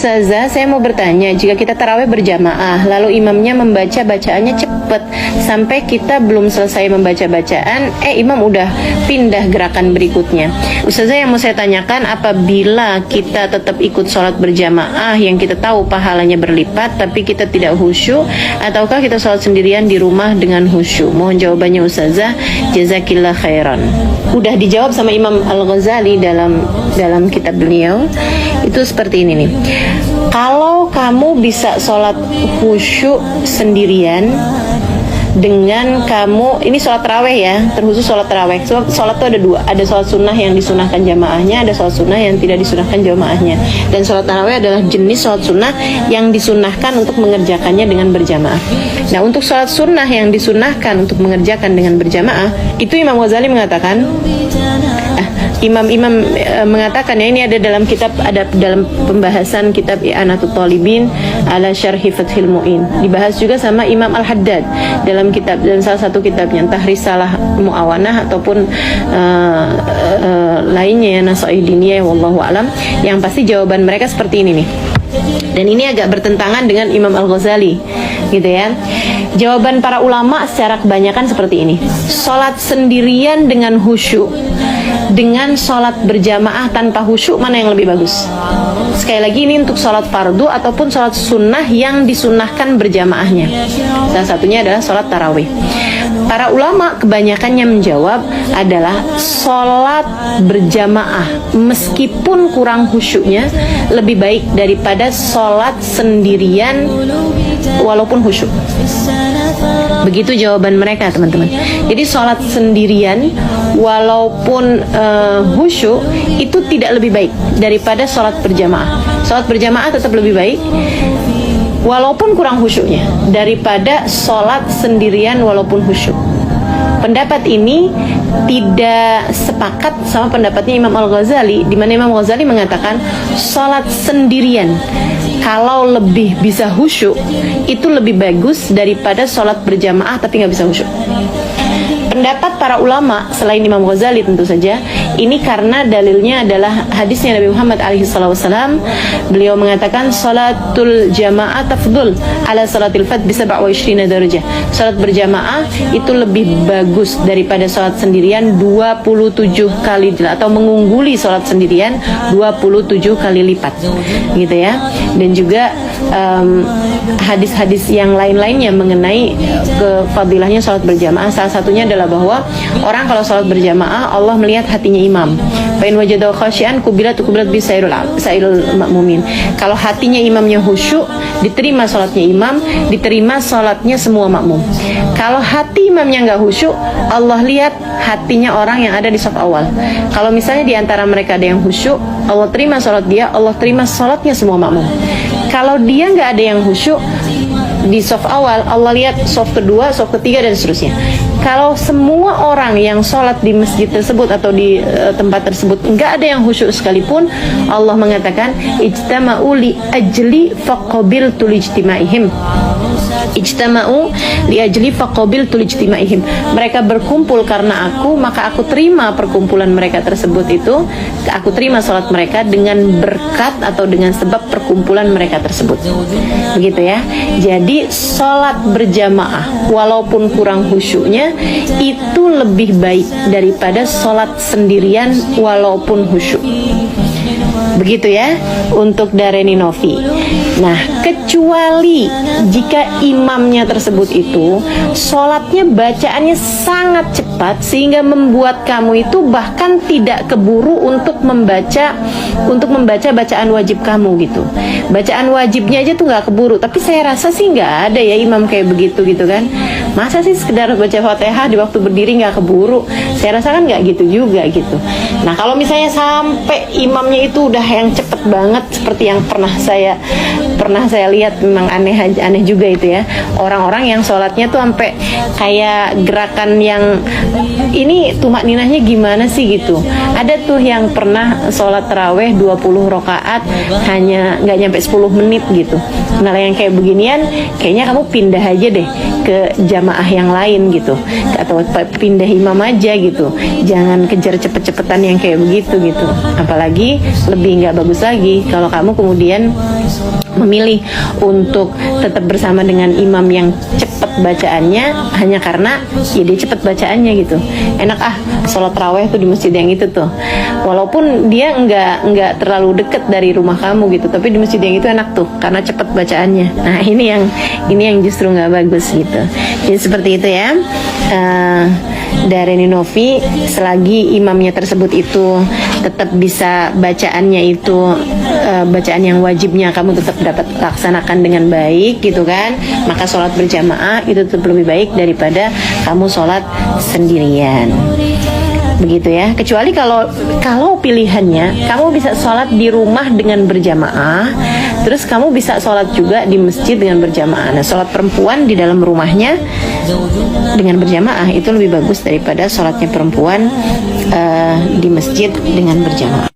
Ustazah, saya mau bertanya, jika kita tarawih berjamaah, lalu imamnya membaca bacaannya cepat sampai kita belum selesai membaca bacaan, imam udah pindah gerakan berikutnya. Ustazah, yang mau saya tanyakan, apabila kita tetap ikut sholat berjamaah yang kita tahu pahalanya berlipat, tapi kita tidak khusyuk, ataukah kita sholat sendirian di rumah dengan khusyuk? Mohon jawabannya Ustazah, jazakillah khairan. Udah dijawab sama Imam Al-Ghazali dalam kitab beliau. Itu seperti ini nih. Kalau kamu bisa sholat khusyuk sendirian dengan kamu, ini sholat taraweh ya, terkhusus sholat taraweh. Sholat itu ada dua, ada sholat sunnah yang disunahkan jamaahnya, ada sholat sunnah yang tidak disunahkan jamaahnya. Dan sholat taraweh adalah jenis sholat sunnah yang disunahkan untuk mengerjakannya dengan berjamaah. Nah, untuk sholat sunnah yang disunahkan untuk mengerjakan dengan berjamaah, itu Imam Ghazali mengatakan, Imam-imam mengatakan ya, ini ada dalam kitab, ada dalam pembahasan kitab I'anatul Talibin ala Syarhi Fathil Mu'in. Dibahas juga sama Imam Al-Haddad dalam salah satu kitabnya, entah Risalah Mu'awanah ataupun lainnya ya, Nasaih Diniyah, wallahu alam. Yang pasti jawaban mereka seperti ini nih. Dan ini agak bertentangan dengan Imam Al-Ghazali, gitu ya. Jawaban para ulama secara kebanyakan seperti ini. Sholat sendirian dengan khusyuk dengan sholat berjamaah tanpa khusyuk, mana yang lebih bagus? Sekali lagi, ini untuk sholat fardu ataupun sholat sunnah yang disunahkan berjamaahnya. Salah satunya adalah sholat tarawih. Para ulama kebanyakannya menjawab adalah sholat berjamaah meskipun kurang khusyuknya lebih baik daripada sholat sendirian walaupun khusyuk. Begitu jawaban mereka, teman-teman. Jadi sholat sendirian walaupun khusyuk itu tidak lebih baik daripada sholat berjamaah. Sholat berjamaah tetap lebih baik walaupun kurang khusyuknya daripada sholat sendirian walaupun khusyuk. Pendapat ini tidak sepakat sama pendapatnya Imam Al-Ghazali, di mana Imam Al-Ghazali mengatakan sholat sendirian kalau lebih bisa khusyuk itu lebih bagus daripada sholat berjamaah tapi nggak bisa khusyuk. Pendapat para ulama selain Imam Ghazali tentu saja, ini karena dalilnya adalah hadisnya Nabi Muhammad SAW. Beliau mengatakan salatul jamaah tafdul ala salatil fard bi 27 darajah. Salat berjamaah itu lebih bagus daripada salat sendirian 27 kali, atau mengungguli salat sendirian 27 kali lipat, gitu ya. Dan juga hadis-hadis yang lain-lainnya mengenai kefadilahnya salat berjamaah. Salah satunya adalah bahwa orang kalau sholat berjamaah, Allah melihat hatinya imam. Fa in wajadahu khasyian kubilat bi sairul makmumin. Kalau hatinya imamnya khusyuk, diterima sholatnya imam, diterima sholatnya semua makmum. Kalau hati imamnya nggak khusyuk, Allah lihat hatinya orang yang ada di saf awal. Kalau misalnya di antara mereka ada yang khusyuk, Allah terima sholat dia, Allah terima sholatnya semua makmum. Kalau dia nggak ada yang khusyuk di saf awal, Allah lihat saf kedua, saf ketiga, dan seterusnya. Kalau semua orang yang sholat di masjid tersebut atau di tempat tersebut nggak ada yang khusyuk sekalipun, Allah mengatakan ijtama'u li ajli faqabiltu lijtimaihim. Ijtama'u li ajli faqabiltu lijtimaihim. Mereka berkumpul karena aku, maka aku terima perkumpulan mereka tersebut itu. Aku terima sholat mereka dengan berkat atau dengan sebab perkumpulan mereka tersebut. Begitu ya. Jadi sholat berjamaah walaupun kurang khusyuknya itu lebih baik daripada sholat sendirian walaupun khusyuk. Begitu ya untuk Dareni Novi. Nah, kecuali jika imamnya tersebut itu sholatnya bacaannya sangat cepat sehingga membuat kamu itu bahkan tidak keburu untuk membaca bacaan wajib kamu gitu. Bacaan wajibnya aja tuh nggak keburu. Tapi saya rasa sih nggak ada ya imam kayak begitu gitu kan. Masa sih sekedar baca Fatihah di waktu berdiri nggak keburu? Saya rasa kan nggak gitu juga gitu. Nah, kalau misalnya sampai imamnya itu udah yang cepet banget seperti yang pernah saya pernah saya lihat memang aneh juga itu ya, orang-orang yang sholatnya tuh sampai kayak gerakan yang ini tumak ninahnya gimana sih gitu. Ada tuh yang pernah sholat taraweh 20 rakaat hanya nggak nyampe 10 menit gitu. Nah yang kayak beginian kayaknya kamu pindah aja deh ke jamaah yang lain gitu, atau pindah imam aja gitu, jangan kejar cepet-cepetan yang kayak begitu gitu. Apalagi lebih nggak bagus lagi kalau kamu kemudian memilih untuk tetap bersama dengan imam yang cepat bacaannya hanya karena ya dia cepat bacaannya gitu. Enak sholat raweh tuh di masjid yang itu tuh, walaupun dia nggak terlalu deket dari rumah kamu gitu, tapi di masjid yang itu enak tuh karena cepat bacaannya. Nah ini yang justru nggak bagus gitu. Jadi seperti itu ya. Dari Novi, selagi imamnya tersebut itu tetap bisa bacaannya itu bacaan yang wajibnya kamu tetap dapat laksanakan dengan baik gitu kan, maka sholat berjamaah itu tetap lebih baik daripada kamu sholat sendirian. Begitu ya. Kecuali kalau pilihannya kamu bisa sholat di rumah dengan berjamaah, terus kamu bisa sholat juga di masjid dengan berjamaah. Nah sholat perempuan di dalam rumahnya dengan berjamaah itu lebih bagus daripada sholatnya perempuan di masjid dengan berjamaah.